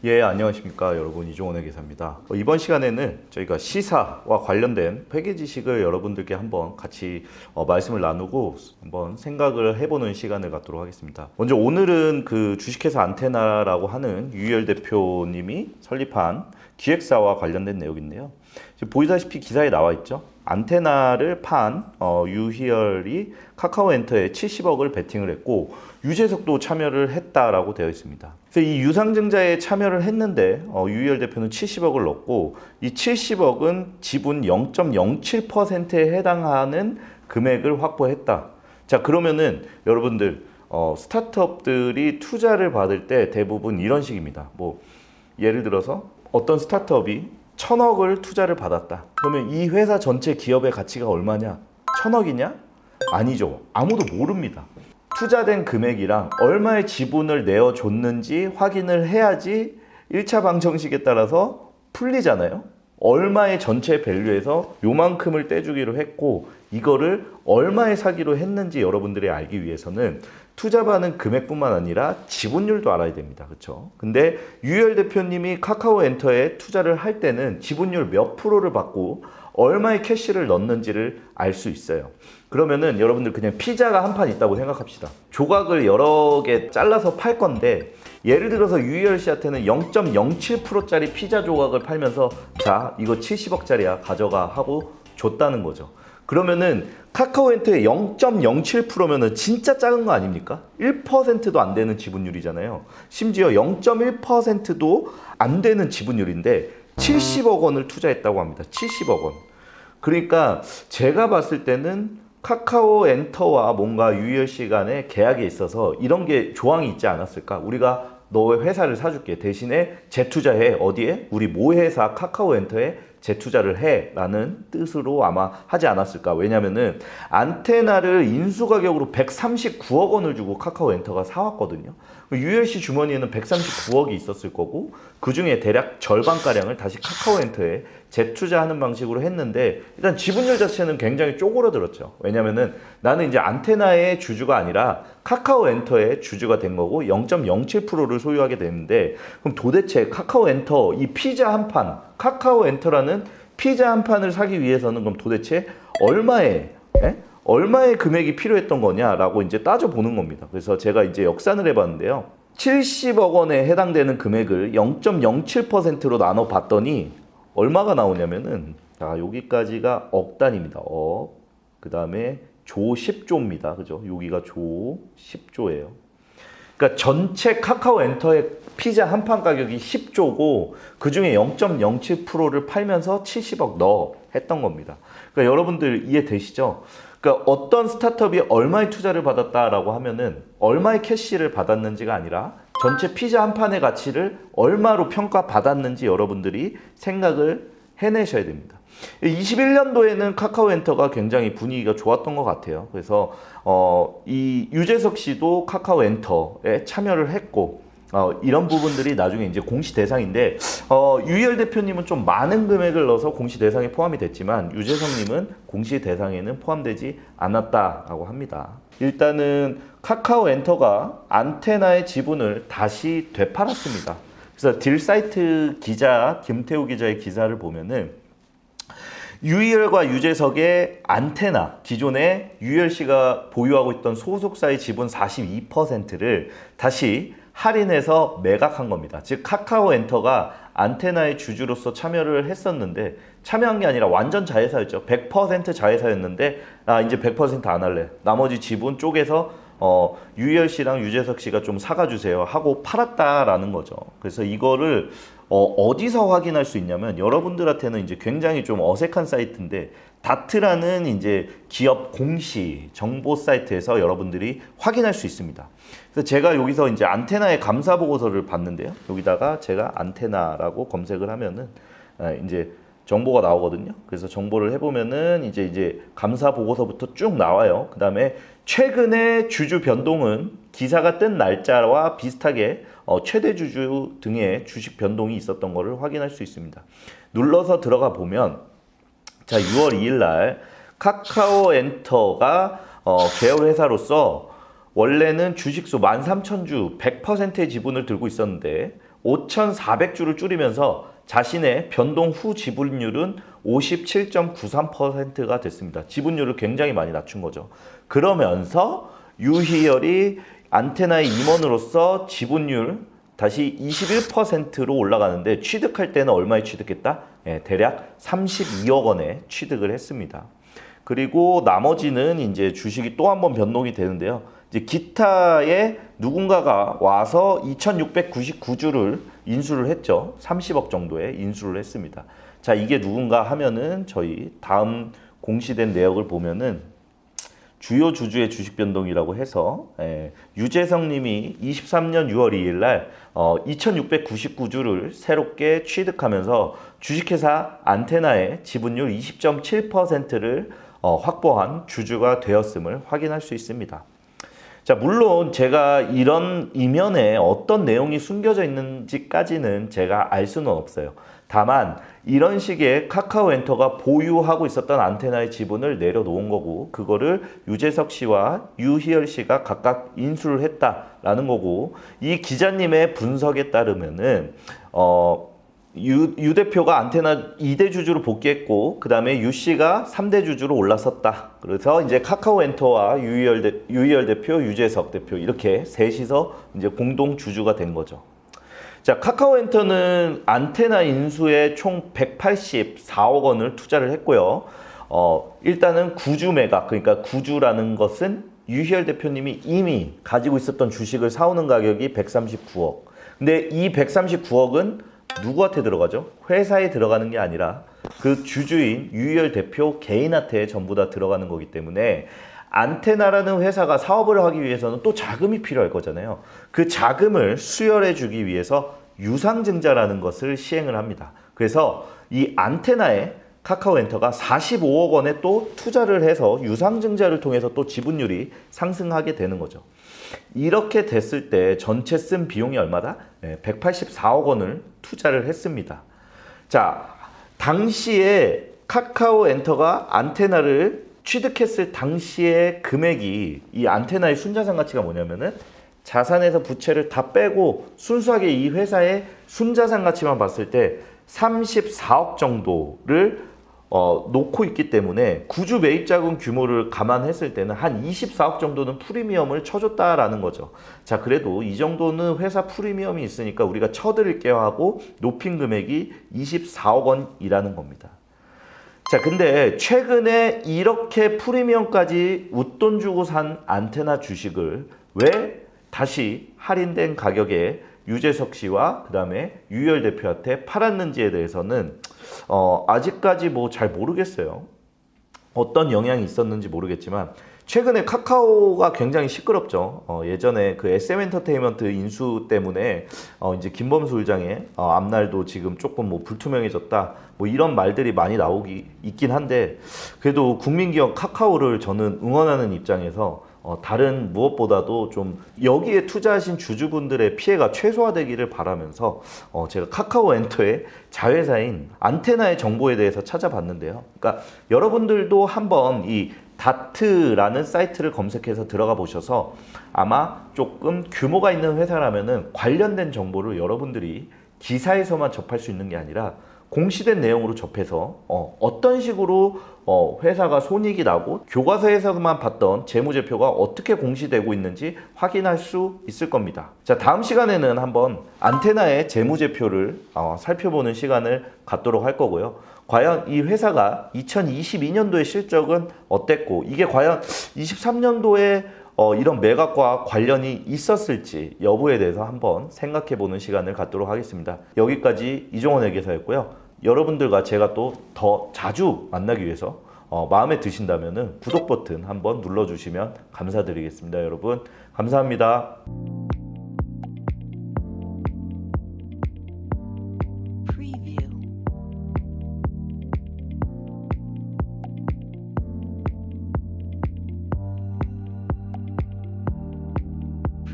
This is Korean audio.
예, 안녕하십니까 여러분, 이종원의 기사입니다. 이번 시간에는 저희가 시사와 관련된 회계 지식을 여러분들께 한번 같이 말씀을 나누고 한번 생각을 해보는 시간을 갖도록 하겠습니다. 먼저 오늘은 그 주식회사 안테나라고 하는 유희열 대표님이 설립한 기획사와 관련된 내용인데요. 지금 보이다시피 기사에 나와 있죠. 안테나를 판 유희열이 카카오엔터에 70억을 베팅을 했고 유재석도 참여를 했다라고 되어 있습니다. 그래서 이 유상증자에 참여를 했는데 유희열 대표는 70억을 넣었고 이 70억은 지분 0.07%에 해당하는 금액을 확보했다. 자, 그러면은 여러분들 스타트업들이 투자를 받을 때 대부분 이런 식입니다. 뭐 예를 들어서 어떤 스타트업이 1000억을 투자를 받았다. 그러면 이 회사 전체 기업의 가치가 얼마냐? 1000억이냐? 아니죠. 아무도 모릅니다. 투자된 금액이랑 얼마의 지분을 내어줬는지 확인을 해야지 1차 방정식에 따라서 풀리잖아요. 얼마의 전체 밸류에서 요만큼을 떼주기로 했고 이거를 얼마에 사기로 했는지 여러분들이 알기 위해서는 투자받은 금액뿐만 아니라 지분율도 알아야 됩니다. 그렇죠? 근데 유희열 대표님이 카카오엔터에 투자를 할 때는 지분율 몇 프로를 받고 얼마의 캐시를 넣는지를 알 수 있어요. 그러면은 여러분들 그냥 피자가 한 판 있다고 생각합시다. 조각을 여러 개 잘라서 팔 건데 예를 들어서 유희열 씨한테는 0.07%짜리 피자 조각을 팔면서 자, 이거 70억짜리야 가져가 하고 줬다는 거죠. 그러면은 카카오엔터의 0.07%면은 진짜 작은 거 아닙니까? 1%도 안 되는 지분율이잖아요. 심지어 0.1%도 안 되는 지분율인데 70억 원을 투자했다고 합니다. 70억 원. 그러니까 제가 봤을 때는 카카오엔터와 뭔가 유희열 씨 간의 계약에 있어서 이런 게 조항이 있지 않았을까? 우리가 너의 회사를 사줄게. 대신에 재투자해. 어디에? 우리 모회사 카카오엔터에 재투자를 해 라는 뜻으로 아마 하지 않았을까. 왜냐면은 안테나를 인수가격으로 139억 원을 주고 카카오엔터가 사왔거든요. 유희열 씨 주머니에는 139억이 있었을 거고 그 중에 대략 절반가량을 다시 카카오엔터에 재투자하는 방식으로 했는데 일단 지분율 자체는 굉장히 쪼그라들었죠. 왜냐면은 나는 이제 안테나의 주주가 아니라 카카오엔터의 주주가 된 거고 0.07%를 소유하게 되는데 그럼 도대체 카카오엔터 이 피자 한 판, 카카오엔터라는 피자 한 판을 사기 위해서는 그럼 도대체 얼마의 금액이 필요했던 거냐라고 이제 따져보는 겁니다. 그래서 제가 이제 역산을 해봤는데요. 70억 원에 해당되는 금액을 0.07%로 나눠봤더니 얼마가 나오냐면은 자, 여기까지가 억 단위입니다. 그 다음에 조 10조입니다. 그죠? 여기가 조 10조예요. 그러니까 전체 카카오엔터의 피자 한 판 가격이 10조고 그 중에 0.07%를 팔면서 70억 넣어 했던 겁니다. 그러니까 여러분들 이해되시죠? 그러니까 어떤 스타트업이 얼마의 투자를 받았다라고 하면은 얼마의 캐시를 받았는지가 아니라 전체 피자 한 판의 가치를 얼마로 평가받았는지 여러분들이 생각을 해내셔야 됩니다. 21년도에는 카카오엔터가 굉장히 분위기가 좋았던 것 같아요. 그래서 이 유재석 씨도 카카오엔터에 참여를 했고 이런 부분들이 나중에 이제 공시 대상인데 유희열 대표님은 좀 많은 금액을 넣어서 공시 대상에 포함이 됐지만 유재석님은 공시 대상에는 포함되지 않았다라고 합니다. 일단은 카카오엔터가 안테나의 지분을 다시 되팔았습니다. 그래서 딜사이트 기자 김태우 기자의 기사를 보면은 유희열과 유재석의 안테나, 기존에 유희열 씨가 보유하고 있던 소속사의 지분 42%를 다시 할인해서 매각한 겁니다. 즉 카카오엔터가 안테나의 주주로서 참여를 했었는데 참여한 게 아니라 완전 자회사였죠. 100% 자회사였는데 나 이제 100% 안 할래. 나머지 지분 쪼개서 유희열 씨랑 유재석 씨가 좀 사가주세요 하고 팔았다라는 거죠. 그래서 이거를 어디서 확인할 수 있냐면 여러분들한테는 이제 굉장히 좀 어색한 사이트인데 다트라는 이제 기업 공시 정보 사이트에서 여러분들이 확인할 수 있습니다. 그래서 제가 여기서 이제 안테나의 감사 보고서를 봤는데요. 여기다가 제가 안테나라고 검색을 하면은 이제 정보가 나오거든요. 그래서 정보를 해보면은 이제 감사 보고서부터 쭉 나와요. 그 다음에 최근의 주주 변동은 기사가 뜬 날짜와 비슷하게 최대 주주 등의 주식 변동이 있었던 것을 확인할 수 있습니다. 눌러서 들어가 보면 자 6월 2일 날 카카오엔터가 계열 회사로서 원래는 주식수 13,000주 100%의 지분을 들고 있었는데 5,400주를 줄이면서 자신의 변동 후 지분율은 57.93%가 됐습니다. 지분율을 굉장히 많이 낮춘 거죠. 그러면서 유희열이 안테나의 임원으로서 지분율 다시 21%로 올라가는데 취득할 때는 얼마에 취득했다? 대략 32억 원에 취득을 했습니다. 그리고 나머지는 이제 주식이 또 한 번 변동이 되는데요. 이제 기타에 누군가가 와서 2,699주를 인수를 했죠. 30억 정도에 인수를 했습니다. 자, 이게 누군가 하면은 저희 다음 공시된 내역을 보면은 주요 주주의 주식 변동이라고 해서 유재석 님이 23년 6월 2일 날 2,699주를 새롭게 취득하면서 주식회사 안테나의 지분율 20.7%를 확보한 주주가 되었음을 확인할 수 있습니다. 자, 물론 제가 이런 이면에 어떤 내용이 숨겨져 있는지까지는 제가 알 수는 없어요. 다만 이런 식의 카카오엔터가 보유하고 있었던 안테나의 지분을 내려놓은 거고 그거를 유재석 씨와 유희열 씨가 각각 인수를 했다라는 거고 이 기자님의 분석에 따르면은 유 대표가 안테나 2대 주주로 복귀했고 그 다음에 유 씨가 3대 주주로 올라섰다. 그래서 이제 카카오엔터와 유희열 대표, 유재석 대표 이렇게 셋이서 이제 공동 주주가 된 거죠. 자, 카카오엔터는 안테나 인수에 총 184억 원을 투자를 했고요. 일단은 구주 매각, 그러니까 구주라는 것은 유희열 대표님이 이미 가지고 있었던 주식을 사오는 가격이 139억. 근데 이 139억은 누구한테 들어가죠? 회사에 들어가는 게 아니라 그 주주인 유희열 대표 개인한테 전부 다 들어가는 거기 때문에 안테나라는 회사가 사업을 하기 위해서는 또 자금이 필요할 거잖아요. 그 자금을 수혈해 주기 위해서 유상증자라는 것을 시행을 합니다. 그래서 이 안테나에 카카오엔터가 45억 원에 또 투자를 해서 유상증자를 통해서 또 지분율이 상승하게 되는 거죠. 이렇게 됐을 때 전체 쓴 비용이 얼마다? 184억 원을 투자를 했습니다. 자, 당시에 카카오엔터가 안테나를 취득했을 당시의 금액이 이 안테나의 순자산 가치가 뭐냐면은 자산에서 부채를 다 빼고 순수하게 이 회사의 순자산 가치만 봤을 때 34억 정도를 놓고 있기 때문에 구주 매입자금 규모를 감안했을 때는 한 24억 정도는 프리미엄을 쳐줬다라는 거죠. 자, 그래도 이 정도는 회사 프리미엄이 있으니까 우리가 쳐드릴게요 하고 높인 금액이 24억 원이라는 겁니다. 자, 근데 최근에 이렇게 프리미엄까지 웃돈 주고 산 안테나 주식을 왜 다시 할인된 가격에 유재석 씨와 그 다음에 유희열 대표한테 팔았는지에 대해서는 아직까지 뭐 잘 모르겠어요. 어떤 영향이 있었는지 모르겠지만 최근에 카카오가 굉장히 시끄럽죠. 예전에 그 SM엔터테인먼트 인수 때문에 이제 김범수 의장의 앞날도 지금 조금 뭐 불투명해졌다. 뭐 이런 말들이 많이 나오기 있긴 한데 그래도 국민기업 카카오를 저는 응원하는 입장에서 다른 무엇보다도 좀 여기에 투자하신 주주분들의 피해가 최소화되기를 바라면서 제가 카카오엔터의 자회사인 안테나의 정보에 대해서 찾아봤는데요. 그러니까 여러분들도 한번 이 다트라는 사이트를 검색해서 들어가 보셔서 아마 조금 규모가 있는 회사라면은 관련된 정보를 여러분들이 기사에서만 접할 수 있는 게 아니라 공시된 내용으로 접해서 어떤 식으로 회사가 손익이 나고 교과서에서만 봤던 재무제표가 어떻게 공시되고 있는지 확인할 수 있을 겁니다. 자, 다음 시간에는 한번 안테나의 재무제표를 살펴보는 시간을 갖도록 할 거고요. 과연 이 회사가 2022년도의 실적은 어땠고 이게 과연 23년도에 이런 매각과 관련이 있었을지 여부에 대해서 한번 생각해보는 시간을 갖도록 하겠습니다. 여기까지 이종원 회계사였고요. 여러분들과 제가 또 더 자주 만나기 위해서 마음에 드신다면 구독 버튼 한번 눌러주시면 감사드리겠습니다. 여러분 감사합니다.